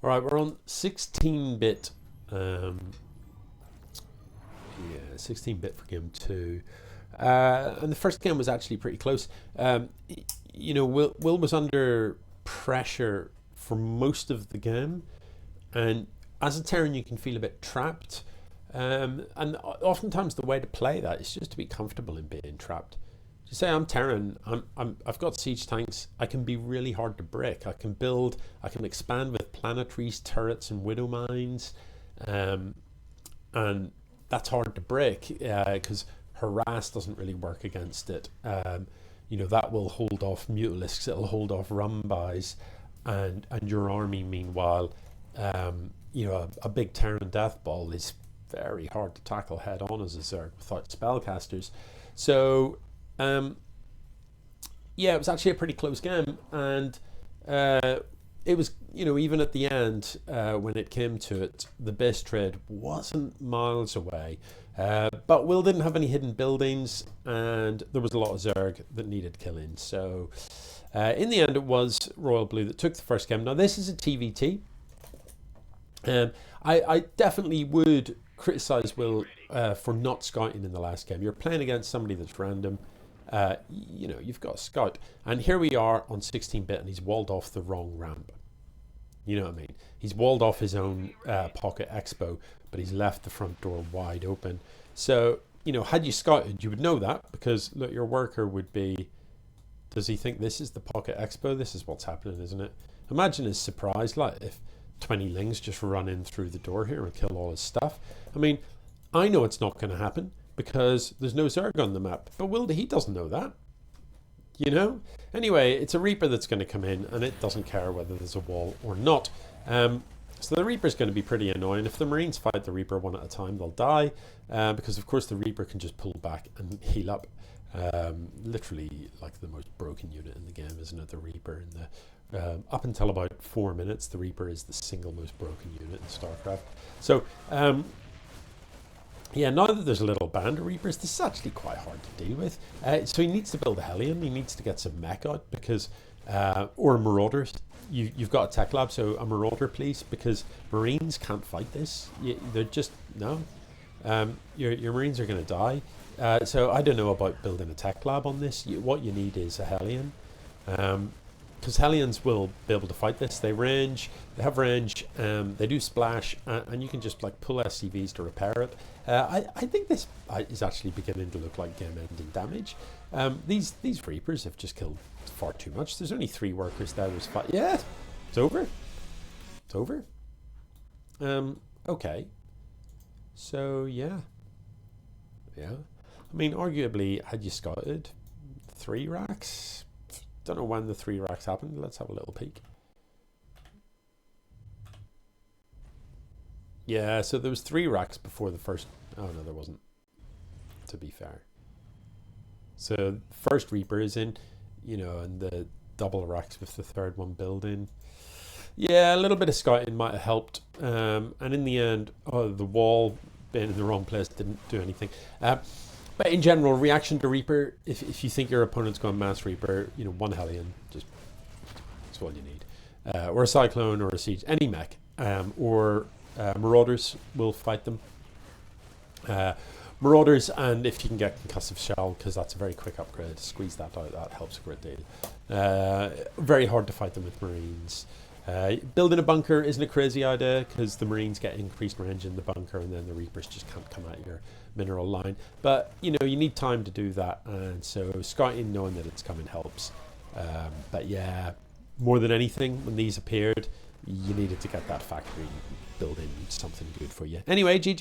All right, we're on 16-bit. Yeah, 16-bit for game 2. And the first game was actually pretty close. You know, Will was under pressure for most of the game. And as a Terran, you can feel a bit trapped. And oftentimes the way to play that is just to be comfortable in being trapped. You say, I'm Terran, I've got siege tanks, I can be really hard to break. I can expand with planetaries, turrets, and widow mines. And that's hard to break because harass doesn't really work against it. You know, that will hold off mutalisks, it'll hold off rumbys, and your army, meanwhile, you know, a big Terran death ball is very hard to tackle head on as a Zerg without spellcasters. So, yeah, it was actually a pretty close game, and it was, you know, even at the end when it came to it, the base trade wasn't miles away. But Will didn't have any hidden buildings, and there was a lot of Zerg that needed killing. So in the end, it was RoyalBlu that took the first game. Now, this is a TVT. I definitely would criticize Will for not scouting in the last game. You're playing against somebody that's random. You know, you've got a scout. And here we are on 16-bit, and he's walled off the wrong ramp. You know what I mean? He's walled off his own pocket expo, but he's left the front door wide open. So, you know, had you scouted, you would know that, because, look, your worker would be, does he think this is the pocket expo? This is what's happening, isn't it? Imagine his surprise, like, if 20 lings just run in through the door here and kill all his stuff. I mean, I know it's not going to happen because there's no Zerg on the map, but he doesn't know that, you know? Anyway, it's a Reaper that's going to come in, and it doesn't care whether there's a wall or not. So the Reaper's going to be pretty annoying. If the Marines fight the Reaper one at a time, they'll die, because of course the Reaper can just pull back and heal up. Literally like the most broken unit in the game, isn't it? The Reaper. Up until about 4 minutes, the Reaper is the single most broken unit in StarCraft. So yeah, now that there's a little band of Reapers, this is actually quite hard to deal with. So he needs to build a Hellion. He needs to get some mech out, because or Marauders. You've got a tech lab, so a Marauder, please, because Marines can't fight this. They're just, no. Your Marines are going to die. So I don't know about building a tech lab on this. What you need is a Hellion. Because Hellions will be able to fight this. They have range, they do splash, and you can just like pull SCVs to repair it. I think this is actually beginning to look like game-ending damage. These Reapers have just killed far too much. There's only 3 workers there. There's 5. Yeah, it's over. It's over. Okay. So yeah. I mean, arguably, had you scouted 3 racks? Don't know when the 3 racks happened. Let's have a little peek. Yeah, so there was 3 racks before the first. Oh no, there wasn't, to be fair. So first Reaper is in, you know, and the double racks with the 3rd one building. Yeah, a little bit of scouting might have helped. And in the end, the wall being in the wrong place didn't do anything. But in general, reaction to Reaper, if you think your opponent's going mass Reaper, you know, 1 Hellion, that's all you need. Or a Cyclone or a Siege, any mech. Or Marauders will fight them. Marauders, and if you can get Concussive Shell, because that's a very quick upgrade, squeeze that out, that helps a great deal. Very hard to fight them with Marines. Building a bunker isn't a crazy idea, because the Marines get increased range in the bunker, and then the Reapers just can't come at your mineral line. But, you know, you need time to do that, and so scouting, knowing that it's coming, helps. But yeah, more than anything, when these appeared, you needed to get that factory building something good for you. Anyway, GG.